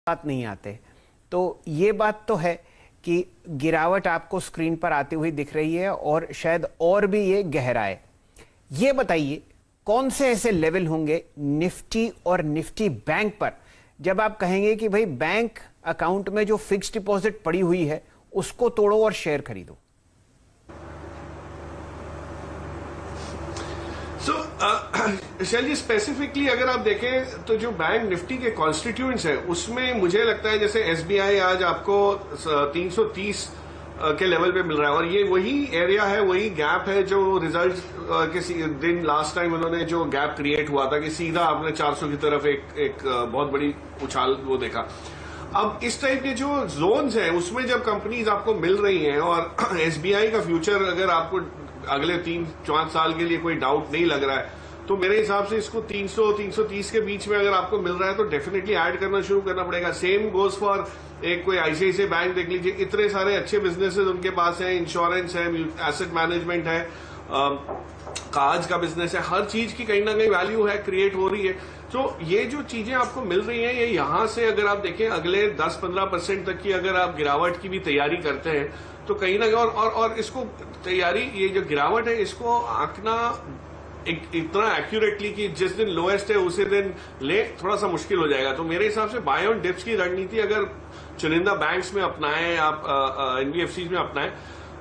बात नहीं आते। तो ये बात तो है कि गिरावट आपको स्क्रीन पर आती हुई दिख रही है और शायद और भी ये गहराए। ये बताइए कौन से ऐसे लेवल होंगे निफ्टी और निफ्टी बैंक पर जब आप कहेंगे कि भाई बैंक अकाउंट में जो फिक्स्ड डिपॉजिट पड़ी हुई है उसको तोड़ो और शेयर खरीदो। शैल स्पेसिफिकली अगर आप देखें तो जो बैंक निफ्टी के कॉन्स्टिट्यूएंट्स है उसमें मुझे लगता है जैसे एसबीआई आज आपको 330 के लेवल पे मिल रहा है और ये वही एरिया है, वही गैप है जो रिजल्ट के दिन लास्ट टाइम उन्होंने जो गैप क्रिएट हुआ था कि सीधा आपने 400 की तरफ एक बहुत बड़ी उछाल वो देखा। अब इस टाइप के जो जोन्स हैं उसमें जब कंपनीज आपको मिल रही हैं और एसबीआई का फ्यूचर अगर आपको अगले 3-4 साल के लिए कोई डाउट नहीं लग रहा है तो मेरे हिसाब से इसको 300-330 के बीच में अगर आपको मिल रहा है तो डेफिनेटली ऐड करना शुरू करना पड़ेगा। सेम गोज फॉर एक कोई आईसीआईसीआई बैंक देख लीजिए, इतने सारे अच्छे बिजनेसेस उनके पास हैं, इंश्योरेंस है, एसेट मैनेजमेंट है, कार्ड्स का बिजनेस है, हर चीज की कहीं ना कहीं वैल्यू है क्रिएट हो रही है। तो ये जो चीजें आपको मिल रही हैं ये यहां से अगर आप देखें अगले 10-15% तक की अगर आप गिरावट की भी तैयारी करते हैं तो कहीं ना कहीं और इसको तैयारी ये जो गिरावट है इसको आंकना इतना एक्यूरेटली कि जिस दिन लोएस्ट है उसी दिन ले थोड़ा सा मुश्किल हो जाएगा। तो मेरे हिसाब से बाय ऑन डिप्स की रणनीति अगर चुनिंदा बैंक्स में अपनाएं, आप एनबीएफसी में अपनाएं,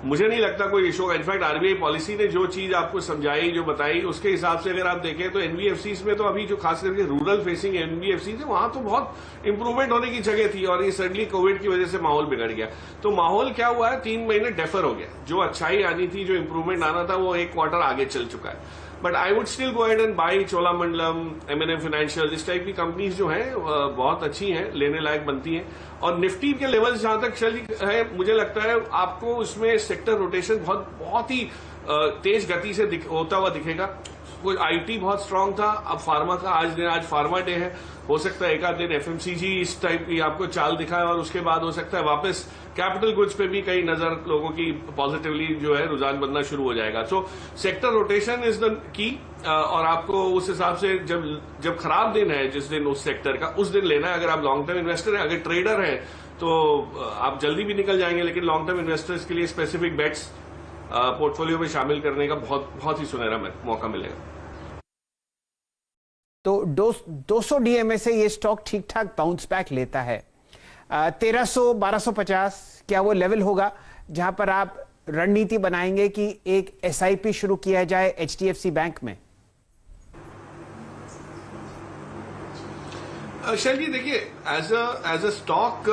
मुझे नहीं लगता कोई इशू होगा। इनफैक्ट आरबीआई पॉलिसी ने जो चीज आपको समझाई, जो बताई, उसके हिसाब से अगर आप देखें तो एनबीएफसी में तो अभी जो खास करके रूरल फेसिंग एनबीएफसी थे वहां तो बहुत इंप्रूवमेंट होने की जगह थी और ये सडनली कोविड की वजह से माहौल बिगड़ गया। तो माहौल क्या हुआ है, 3 महीने डेफर हो गया। जो अच्छाई आनी थी, जो इंप्रूवमेंट आना था वो 1 क्वार्टर आगे चल चुका है। But I would still go ahead and buy Cholamandalam, MNM financial, इस टाइप की कंपनीज जो हैं बहुत अच्छी हैं, लेने लायक बनती हैं। और निफ्टी के लेवल्स जहां तक चल है मुझे लगता है आपको उसमें सेक्टर रोटेशन बहुत ही तेज गति से होता हुआ दिखेगा। कोई आईटी बहुत स्ट्रांग था, अब फार्मा का आज फार्मा डे है, हो सकता है एक आध दिन एफएमसीजी इस टाइप की आपको चाल दिखाए और उसके बाद हो सकता है वापस कैपिटल गुड्स पे भी कई नजर लोगों की पॉजिटिवली जो है रुझान बनना शुरू हो जाएगा। So sector rotation is the key और आपको उस हिसाब से जब खराब दिन है जिस दिन उस सेक्टर का उस दिन लेना है। अगर आप लॉन्ग टर्म इन्वेस्टर हैं, अगर ट्रेडर हैं तो आप जल्दी भी निकल जाएंगे, लेकिन लॉन्ग टर्म इन्वेस्टर्स के लिए स्पेसिफिक बेट्स पोर्टफोलियो में शामिल करने का बहुत ही सुनहरा मौका मिलेगा। तो 200 डीएमए से ये स्टॉक ठीक ठाक बाउंस बैक लेता है। 1300-1250 क्या वो लेवल होगा जहां पर आप रणनीति बनाएंगे कि एक एसआईपी शुरू किया जाए एचडीएफसी बैंक में? शैल जी देखिए, एज अ स्टॉक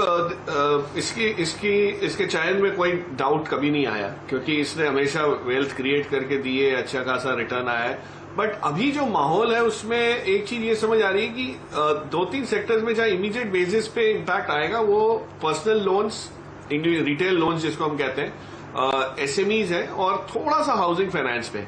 इसके चयन में कोई डाउट कभी नहीं आया क्योंकि इसने हमेशा वेल्थ क्रिएट करके दी है, अच्छा खासा रिटर्न आया है। बट अभी जो माहौल है उसमें एक चीज ये समझ आ रही है कि 2-3 सेक्टर्स में जहां इमीडिएट बेसिस पे इम्पैक्ट आएगा वो पर्सनल लोन्स, रिटेल लोन्स जिसको हम कहते हैं, एसएमईज है और थोड़ा सा हाउसिंग फाइनेंस पे।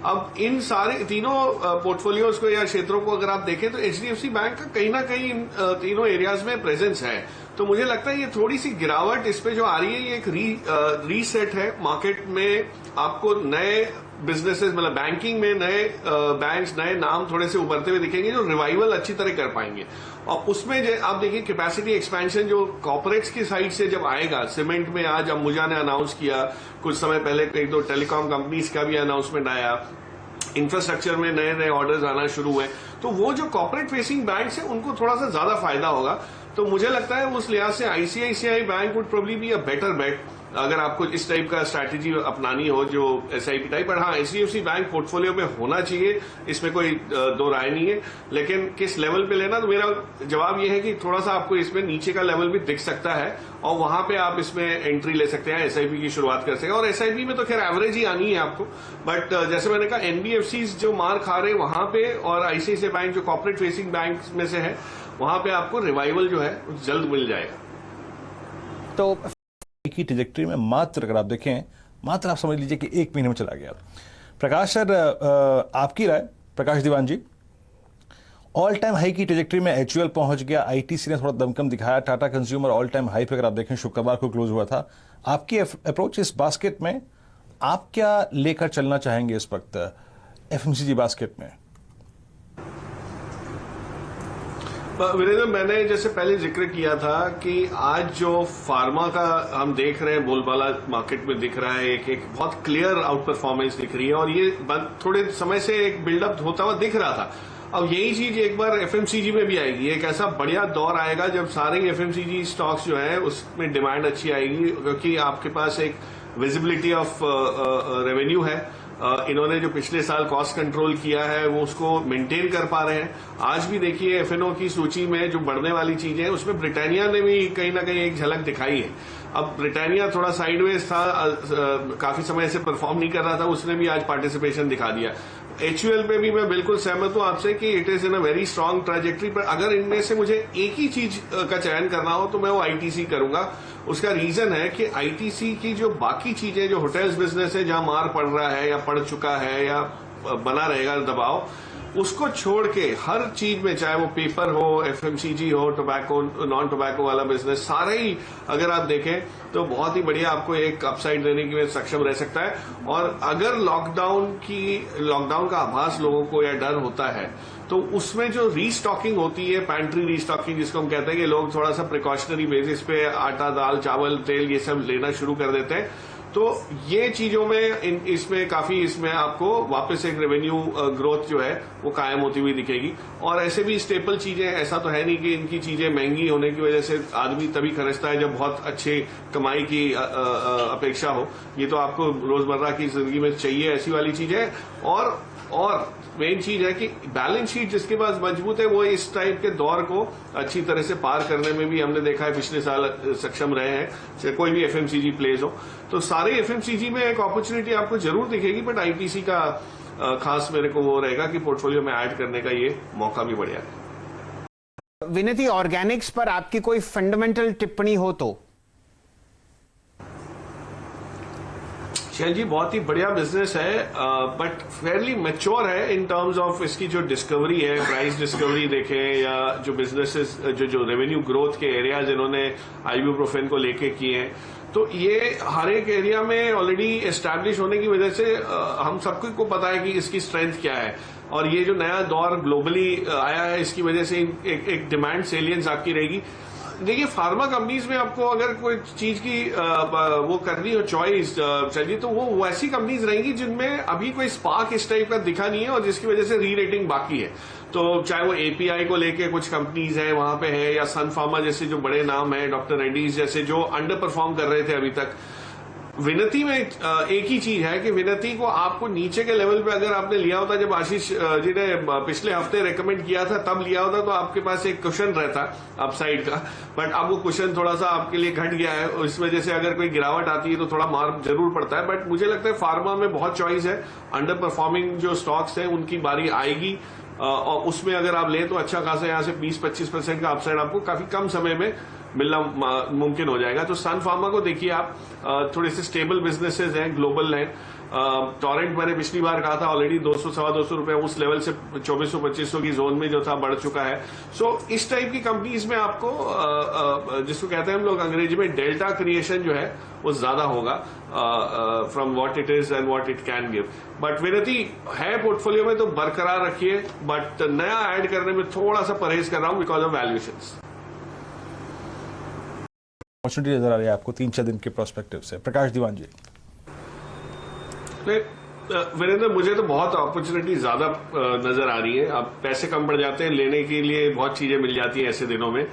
अब इन सारे तीनों पोर्टफोलियोज को या क्षेत्रों को अगर आप देखें तो एचडीएफसी बैंक का कहीं ना कहीं इन तीनों एरियाज में प्रेजेंस है। तो मुझे लगता है ये थोड़ी सी गिरावट इस पे जो आ रही है ये एक रीसेट है मार्केट में। आपको नए बिजनेसेस मतलब बैंकिंग में नए बैंक्स, नए नाम थोड़े से उभरते हुए दिखेंगे जो रिवाइवल अच्छी तरह कर पाएंगे। और उसमें आप देखिए कैपेसिटी एक्सपेंशन जो कॉर्पोरेट्स की साइड से जब आएगा, सीमेंट में आज अंबुजा ने अनाउंस किया, कुछ समय पहले 1-2 टेलीकॉम कंपनीज का भी अनाउंसमेंट आया, इंफ्रास्ट्रक्चर में नए नए ऑर्डर्स आना शुरू हुए। तो वो जो कॉर्पोरेट फेसिंग बैंक्स है उनको थोड़ा सा ज्यादा फायदा होगा। तो मुझे लगता है उस लिहाज से ICICI bank would probably be a better bet अगर आपको इस टाइप का स्ट्रैटेजी अपनानी हो जो एसआईपी टाइप। पर हाँ, एचडीएफसी बैंक पोर्टफोलियो में होना चाहिए, इसमें कोई दो राय नहीं है। लेकिन किस लेवल पे लेना, तो मेरा जवाब यह है कि थोड़ा सा आपको इसमें नीचे का लेवल भी दिख सकता है और वहां पे आप इसमें एंट्री ले सकते हैं, एसआईपी की शुरुआत कर सकते हैं। और एसआईपी में तो खैर एवरेज ही आनी है आपको, बट जैसे मैंने कहा एनबीएफसी जो मार खा रहे वहां पे और आईसीआईसीआई बैंक जो कॉर्पोरेट फेसिंग बैंक में से है वहां पे आपको रिवाइवल जो है जल्द मिल जाएगा। तो की ट्रैजेक्टरी में मात्र अगर आप देखें, मात्र आप समझ लीजिए कि 1 महीने में चला गया। प्रकाश सर, आपकी राय, प्रकाश दीवान जी। ऑल टाइम हाई की ट्रैजेक्टरी में एचयूएल पहुंच गया, आईटीसी ने थोड़ा दमकम दिखाया, Tata consumer all time high पे अगर आप देखें शुक्रवार को क्लोज हुआ था। आपकी अप्रोच इस बास्केट में, आप क्या लेकर चलना चाहेंगे इस वक्त एफएमसीजी बास्केट में? वीरेंद्र, मैंने जैसे पहले जिक्र किया था कि आज जो फार्मा का हम देख रहे हैं बोलबाला मार्केट में दिख रहा है, एक बहुत क्लियर आउट परफॉर्मेंस दिख रही है और ये थोड़े समय से एक बिल्डअप होता हुआ दिख रहा था। अब यही चीज एक बार एफएमसीजी में भी आएगी, एक ऐसा बढ़िया दौर आएगा जब सारे एफएमसीजी स्टॉक्स जो है उसमें डिमांड अच्छी आएगी, क्योंकि आपके पास एक विजिबिलिटी ऑफ रेवेन्यू है। इन्होंने जो पिछले साल कॉस्ट कंट्रोल किया है वो उसको मेंटेन कर पा रहे हैं। आज भी देखिए एफएनओ की सूची में जो बढ़ने वाली चीजें हैं उसमें ब्रिटानिया ने भी कहीं ना कहीं एक झलक दिखाई है। अब ब्रिटानिया थोड़ा साइडवेज था, काफी समय से परफॉर्म नहीं कर रहा था, उसने भी आज पार्टिसिपेशन दिखा दिया। एचयूएल पे भी मैं बिल्कुल सहमत हूं आपसे कि it is in a very strong trajectory, पर अगर इनमें से मुझे एक ही चीज का चयन करना हो तो मैं वो आईटीसी करूंगा। उसका रीजन है कि आईटीसी की जो बाकी चीजें, जो होटल्स बिजनेस है जहां मार पड़ रहा है या पड़ चुका है या बना रहेगा दबाव, उसको छोड़ के हर चीज में, चाहे वो पेपर हो, एफएमसीजी हो, टोबैको नॉन टोबैको वाला बिजनेस, सारे ही अगर आप देखें तो बहुत ही बढ़िया आपको एक अपसाइड देने की सक्षम रह सकता है। और अगर लॉकडाउन का आभास लोगों को या डर होता है तो उसमें जो रीस्टॉकिंग होती है, पैंट्री रीस्टॉकिंग जिसको हम कहते हैं, कि लोग थोड़ा सा प्रिकॉशनरी बेसिस पे आटा, दाल, चावल, तेल ये सब लेना शुरू कर देते हैं, तो ये चीजों में इसमें आपको वापस एक रेवेन्यू ग्रोथ जो है वो कायम होती हुई दिखेगी। और ऐसे भी स्टेपल चीजें, ऐसा तो है नहीं कि इनकी चीजें महंगी होने की वजह से आदमी तभी खरीदता है जब बहुत अच्छे कमाई की अपेक्षा हो। ये तो आपको रोजमर्रा की जिंदगी में चाहिए ऐसी वाली चीजें। और मेन चीज है कि बैलेंस शीट जिसके पास मजबूत है वो इस टाइप के दौर को अच्छी तरह से पार करने में भी हमने देखा है पिछले साल सक्षम रहे हैं, चाहे कोई भी एफएमसीजी प्लेज हो। तो सारे एफएमसीजी में एक अपॉर्चुनिटी आपको जरूर दिखेगी, बट आईटीसी का खास मेरे को वो रहेगा कि पोर्टफोलियो में ऐड करने का ये मौका भी बढ़िया है। विनती, ऑर्गेनिक्स पर आपकी कोई फंडामेंटल टिप्पणी हो तो? शैल जी, बहुत ही बढ़िया बिजनेस है, बट फेयरली मैच्योर है इन टर्म्स ऑफ इसकी जो डिस्कवरी है, प्राइस डिस्कवरी देखें या जो बिजनेसेस जो रेवेन्यू ग्रोथ के एरियाज इन्होंने आइबुप्रोफेन को लेके किए हैं, तो ये हर एक एरिया में ऑलरेडी एस्टैब्लिश होने की वजह से हम सबको पता है कि इसकी स्ट्रेंथ क्या है। और ये जो नया दौर ग्लोबली आया है इसकी वजह से एक डिमांड सेलियंस आपकी रहेगी। देखिए, फार्मा कंपनीज में आपको अगर कोई चीज की वो करनी हो चॉइस चाहिए तो वो वैसी कंपनीज रहेंगी जिनमें अभी कोई स्पार्क इस टाइप का दिखा नहीं है और जिसकी वजह से री रेटिंग बाकी है। तो चाहे वो एपीआई को लेके कुछ कंपनीज हैं वहां पे है, या सन फार्मा जैसे जो बड़े नाम है, डॉक्टर रेड्डीज जैसे जो अंडर परफॉर्म कर रहे थे अभी तक। विनती में एक ही चीज है कि विनती को आपको नीचे के लेवल पे अगर आपने लिया होता, जब आशीष जी ने पिछले हफ्ते रेकमेंड किया था तब लिया होता, तो आपके पास एक कुशन रहता अपसाइड का, बट अब वो कुशन थोड़ा सा आपके लिए घट गया है। इस वजह से अगर कोई गिरावट आती है तो थोड़ा मार जरूर पड़ता है, बट मुझे लगता है फार्मा में बहुत चॉइस है। अंडर परफॉर्मिंग जो स्टॉक्स हैं उनकी बारी आएगी और उसमें अगर आप लें तो अच्छा खासा यहाँ से 20-25% का अपसाइड आपको काफी कम समय में मिलना मुमकिन हो जाएगा। तो सन फार्मा को देखिए आप, थोड़े से स्टेबल बिजनेसेस हैं, ग्लोबल हैं। टॉरेंट मैंने पिछली बार कहा था ऑलरेडी 200-225 रुपए उस लेवल से 2400-2500 की जोन में जो था बढ़ चुका है। सो इस टाइप की कंपनीज में आपको जिसको कहते हैं हम लोग अंग्रेजी में डेल्टा क्रिएशन जो है वो ज्यादा होगा from what it is and what it can give. But विनती है पोर्टफोलियो में तो बरकरार रखिए, बट नया ऐड करने में थोड़ा सा परहेज कर रहा हूं बिकॉज ऑफ वैल्यूएशंस। अपॉर्चुनिटी नजर आ रही है आपको 3-4 दिन के प्रोस्पेक्टिव से? प्रकाश दीवान जी। वीरेंद्र, मुझे तो बहुत अपॉर्चुनिटी ज्यादा नजर आ रही है। अब पैसे कम पड़ जाते हैं, लेने के लिए बहुत चीजें मिल जाती हैं ऐसे दिनों में।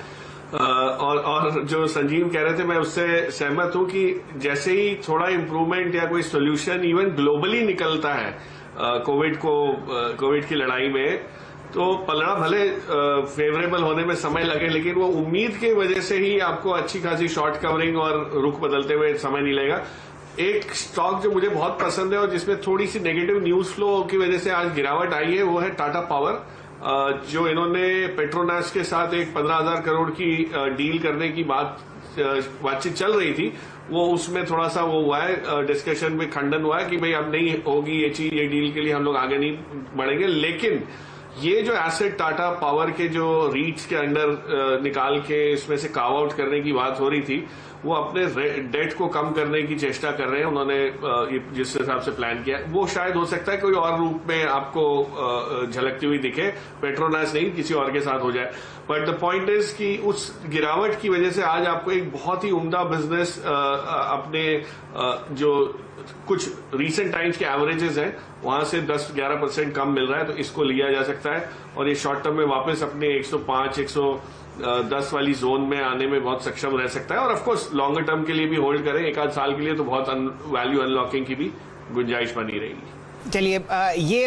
और जो संजीव कह रहे थे मैं उससे सहमत हूं कि जैसे ही थोड़ा इंप्रूवमेंट या कोई सोल्यूशन इवन ग्लोबली निकलता है कोविड की लड़ाई में, तो पलड़ा भले फेवरेबल होने में समय लगे, लेकिन वो उम्मीद की वजह से ही आपको अच्छी खासी शॉर्ट कवरिंग और रुख बदलते हुए समय नहीं लगेगा। एक स्टॉक जो मुझे बहुत पसंद है और जिसमें थोड़ी सी नेगेटिव न्यूज फ्लो की वजह से आज गिरावट आई है, वो है टाटा पावर। जो इन्होंने पेट्रोनास के साथ एक 15,000 करोड़ की डील करने की बातचीत चल रही थी, वो उसमें थोड़ा सा वो हुआ है, डिस्कशन में खंडन हुआ है कि भाई अब नहीं होगी ये चीज, ये डील के लिए हम लोग आगे नहीं बढ़ेंगे। लेकिन ये जो एसेट टाटा पावर के जो रीट्स के अंडर निकाल के इसमें से कार्व आउट करने की बात हो रही थी, वो अपने डेट को कम करने की चेष्टा कर रहे हैं। उन्होंने जिस हिसाब से प्लान किया वो शायद हो सकता है कोई और रूप में आपको झलकती हुई दिखे, पेट्रोनास नहीं किसी और के साथ हो जाए। बट द पॉइंट इज कि उस गिरावट की वजह से आज आपको एक बहुत ही उम्दा बिजनेस अपने जो कुछ रीसेंट टाइम्स के एवरेजेस हैं वहां से 10-11% कम मिल रहा है, तो इसको लिया जा सकता है और ये शॉर्ट टर्म में वापस अपने 105-110 वाली जोन में आने में बहुत सक्षम रह सकता है। और ऑफकोर्स लॉन्गर टर्म के लिए भी होल्ड करें, एक आध साल के लिए, तो बहुत वैल्यू अनलॉकिंग की भी गुंजाइश बनी रहेगी। चलिए ये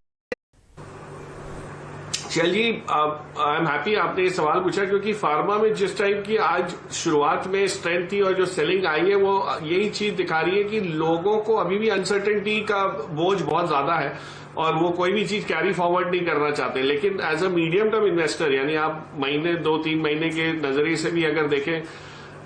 चलिए, आई एम हैप्पी आपने ये सवाल पूछा, क्योंकि फार्मा में जिस टाइप की आज शुरुआत में स्ट्रेंथ थी और जो सेलिंग आई है वो यही चीज दिखा रही है कि लोगों को अभी भी अनसर्टेनिटी का बोझ बहुत ज्यादा है और वो कोई भी चीज कैरी फॉरवर्ड नहीं करना चाहते। लेकिन as a medium term investor, यानी आप महीने 2-3 महीने के नजरिए से भी अगर देखें,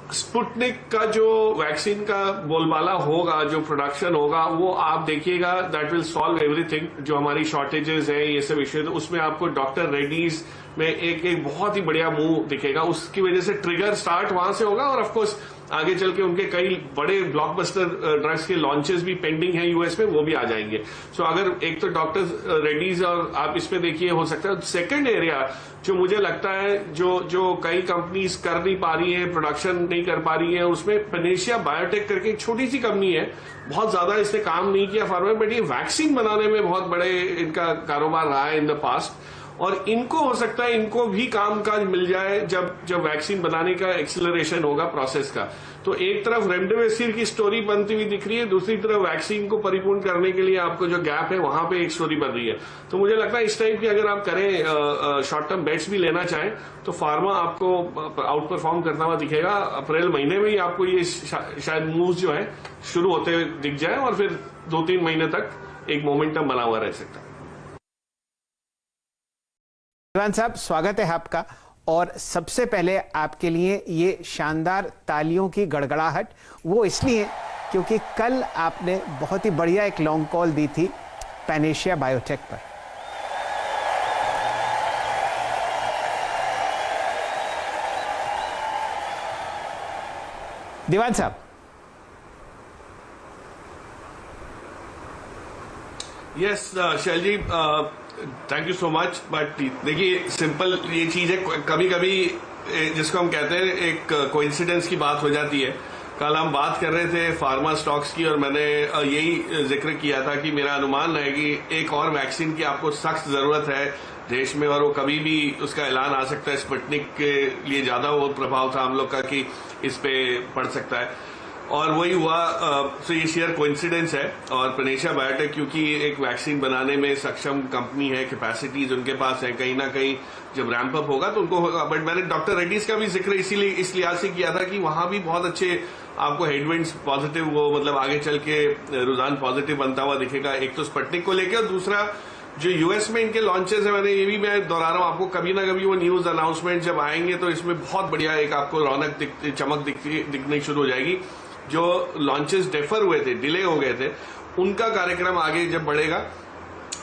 स्पुतनिक का जो वैक्सीन का बोलबाला होगा, जो प्रोडक्शन होगा, वो आप देखिएगा दैट विल सॉल्व एवरीथिंग। जो हमारी शॉर्टेजेस है, ये सब इश्यूज, उसमें आपको डॉक्टर रेड्डीज में एक बहुत ही बढ़िया मूव दिखेगा। उसकी वजह से ट्रिगर स्टार्ट वहां से होगा और ऑफकोर्स आगे चल के उनके कई बड़े ब्लॉकबस्टर ड्रग्स के लॉन्चेस भी पेंडिंग है यूएस में, वो भी आ जाएंगे। सो अगर एक तो डॉक्टर रेड्डीज और आप इस पे देखिए, हो सकता है। सेकंड एरिया जो मुझे लगता है जो कई कंपनीज कर नहीं पा रही है, प्रोडक्शन नहीं कर पा रही है, उसमें पेनेशिया बायोटेक करके एक छोटी सी कंपनी है, बहुत ज्यादा इसने काम नहीं किया फार्मा में, बट ये वैक्सीन बनाने में बहुत बड़े इनका कारोबार रहा है इन द पास्ट। और इनको हो सकता है इनको भी काम काज मिल जाए जब वैक्सीन बनाने का एक्सेलरेशन होगा प्रोसेस का। तो एक तरफ रेमडेसिविर की स्टोरी बनती हुई दिख रही है, दूसरी तरफ वैक्सीन को परिपूर्ण करने के लिए आपको जो गैप है वहां पे एक स्टोरी बन रही है। तो मुझे लगता है इस टाइप की अगर आप करें, शॉर्ट टर्म बेट्स भी लेना चाहें, तो फार्मा आपको आउट परफॉर्म करता हुआ दिखेगा। अप्रैल महीने में ही आपको ये शायद मूव जो है शुरू होते हुए दिख जाए और फिर 2-3 महीने तक एक मोमेंटम बना हुआ रह सकता है। दीवान साहब, स्वागत है आपका। और सबसे पहले आपके लिए ये शानदार तालियों की गड़गड़ाहट वो इसलिए क्योंकि कल आपने बहुत ही बढ़िया एक लॉन्ग कॉल दी थी पैनेशिया बायोटेक पर। दीवान साहब, yes Shail ji, thank you so much. But देखिए, सिंपल ये चीज है, कभी कभी जिसको हम कहते हैं एक कोइंसिडेंस की बात हो जाती है। कल हम बात कर रहे थे फार्मा स्टॉक्स की और मैंने यही जिक्र किया था कि मेरा अनुमान है कि एक और वैक्सीन की आपको सख्त जरूरत है देश में, और वो कभी भी उसका ऐलान आ सकता है। स्पुतनिक के लिए ज्यादा वो प्रभाव था हम लोग का कि इस पे पड़ सकता है, और वही हुआ। तो ये शेयर कोइंसिडेंस है। और पैनेशिया बायोटेक क्योंकि एक वैक्सीन बनाने में सक्षम कंपनी है, कैपेसिटीज उनके पास है, कहीं ना कहीं जब रैंप अप होगा तो उनको होगा। बट मैंने डॉक्टर रेड्डीज का भी जिक्र इस लिहाज से किया था कि वहां भी बहुत अच्छे आपको हेडविंड्स पॉजिटिव, वो मतलब आगे चल के रुझान पॉजिटिव बनता हुआ दिखेगा। एक तो स्पुतनिक को लेकर, और दूसरा जो यूएस में इनके लॉन्चेस है, मैंने ये भी मैं दोहरा रहा हूं आपको, कभी ना कभी वो न्यूज अनाउंसमेंट जब आएंगे तो इसमें बहुत बढ़िया एक आपको रौनक चमक दिखनी शुरू हो जाएगी। जो लॉन्चेस डेफर हुए थे, डिले हो गए थे, उनका कार्यक्रम आगे जब बढ़ेगा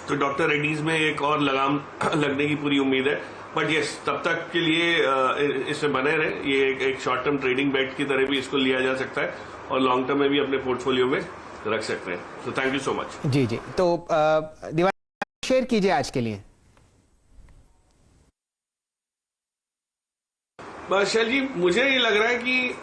तो डॉक्टर रेड्डीज में एक और लगाम लगने की पूरी उम्मीद है। बट यस, तब तक के लिए इसमें बने रहे। ये एक शॉर्ट टर्म ट्रेडिंग बेट की तरह भी इसको लिया जा सकता है और लॉन्ग टर्म में भी अपने पोर्टफोलियो में रख सकते हैं। तो थैंक यू सो मच। जी जी, तो दीवान शेयर कीजिए आज के लिए। शैल जी, मुझे ये लग रहा है कि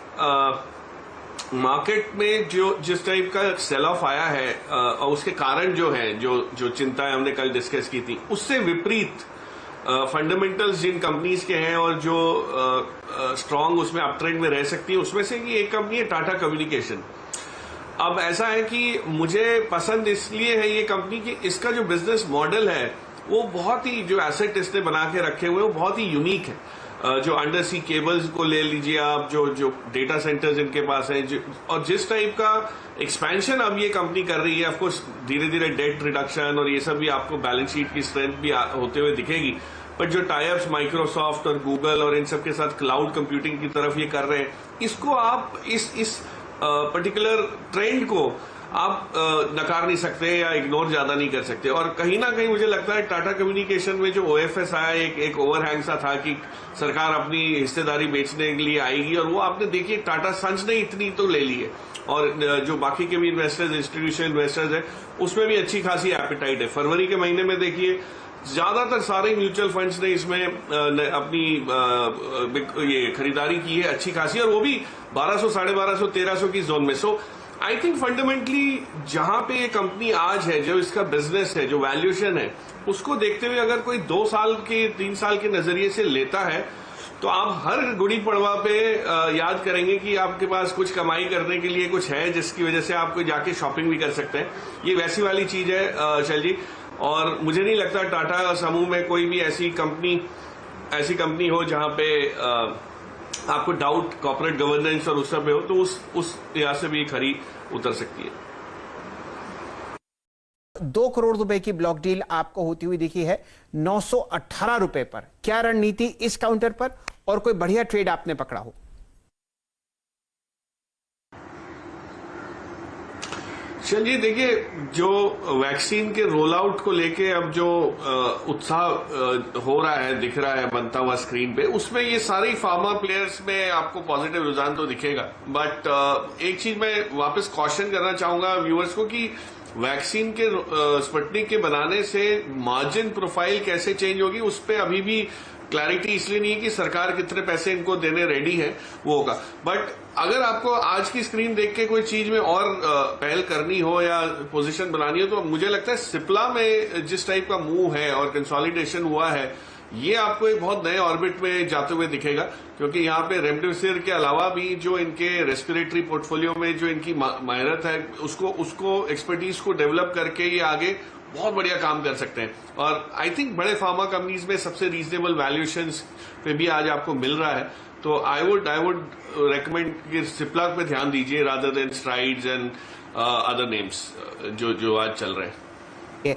मार्केट में जिस टाइप का सेल ऑफ आया है और उसके कारण जो है, जो चिंताएं हमने कल डिस्कस की थी, उससे विपरीत फंडामेंटल्स जिन कंपनीज के हैं और जो स्ट्रांग उसमें अपट्रेंड में रह सकती है, उसमें से कि एक कंपनी है टाटा कम्युनिकेशन। अब ऐसा है कि मुझे पसंद इसलिए है ये कंपनी कि इसका जो बिजनेस मॉडल है वो बहुत ही, जो एसेट इसने बना के रखे हुए वो बहुत ही यूनिक है। जो अंडर सी केबल्स को ले लीजिए आप, जो डेटा सेंटर्स इनके पास हैं, और जिस टाइप का एक्सपेंशन अब ये कंपनी कर रही है, ऑफकोर्स धीरे धीरे डेट रिडक्शन और ये सब भी आपको बैलेंस शीट की स्ट्रेंथ भी होते हुए दिखेगी। बट जो टाइप्स माइक्रोसॉफ्ट और गूगल और इन सब के साथ क्लाउड कंप्यूटिंग की तरफ ये कर रहे हैं, इसको आप इस पर्टिकुलर ट्रेंड को आप नकार नहीं सकते या इग्नोर ज्यादा नहीं कर सकते। और कहीं ना कहीं मुझे लगता है टाटा कम्युनिकेशन में जो ओएफएस आया, एक ओवरहैंग सा था कि सरकार अपनी हिस्सेदारी बेचने के लिए आएगी, और वो आपने देखिए टाटा संस ने इतनी तो ले ली है, और जो बाकी के भी इन्वेस्टर्स, इंस्टीट्यूशनल इन्वेस्टर्स है, उसमें भी अच्छी खासी एपेटाइट है। फरवरी के महीने में देखिए ज्यादातर सारे म्यूचुअल फंड्स ने इसमें अपनी ये खरीदारी की है अच्छी खासी, और वो भी 1200, 1250, 1300 की जोन में। सो आई थिंक फंडामेंटली जहां पे ये कंपनी आज है, जो इसका बिजनेस है, जो वैल्यूएशन है, उसको देखते हुए अगर कोई 2 साल के 3 साल के नजरिए से लेता है तो आप हर गुड़ी पड़वा पे याद करेंगे कि आपके पास कुछ कमाई करने के लिए कुछ है, जिसकी वजह से आप कोई जाके शॉपिंग भी कर सकते हैं। ये वैसी वाली चीज है शैल जी, और मुझे नहीं लगता टाटा समूह में कोई भी ऐसी कंपनी हो जहां पे आपको डाउट कॉर्पोरेट गवर्नेंस और उस सब पे हो, तो उस लिहाज से भी खरी उतर सकती है। 2 करोड़ रुपए की ब्लॉक डील आपको होती हुई दिखी है 918 रुपए पर। क्या रणनीति इस काउंटर पर, और कोई बढ़िया ट्रेड आपने पकड़ा हो? चलिए देखिए, जो वैक्सीन के रोल आउट को लेके अब जो उत्साह हो रहा है, दिख रहा है बनता हुआ स्क्रीन पे, उसमें ये सारे फार्मा प्लेयर्स में आपको पॉजिटिव रुझान तो दिखेगा। बट एक चीज मैं वापस कॉशन करना चाहूंगा व्यूअर्स को कि वैक्सीन के स्पुतनिक के बनाने से मार्जिन प्रोफाइल कैसे चेंज होगी, उस पर अभी भी क्लैरिटी इसलिए नहीं है कि सरकार कितने पैसे इनको देने रेडी है, वो होगा। बट अगर आपको आज की स्क्रीन देख के कोई चीज में और पहल करनी हो या पोजीशन बनानी हो, तो मुझे लगता है सिप्ला में जिस टाइप का मूव है और कंसोलिडेशन हुआ है, ये आपको एक बहुत नए ऑर्बिट में जाते हुए दिखेगा, क्योंकि यहाँ पे रेमडेसिविर के अलावा भी जो इनके रेस्पिरेटरी पोर्टफोलियो में जो इनकी महारत है, उसको एक्सपर्टीज को डेवलप करके ये आगे बहुत बढ़िया काम कर सकते हैं। और आई थिंक बड़े फार्मा कंपनीज में सबसे रीजनेबल वैल्यूएशंस पे भी आज आपको मिल रहा है। तो आई वुड रेकमेंड कि सिप्ला पे ध्यान दीजिए rather than strides and other names जो आज चल रहे हैं।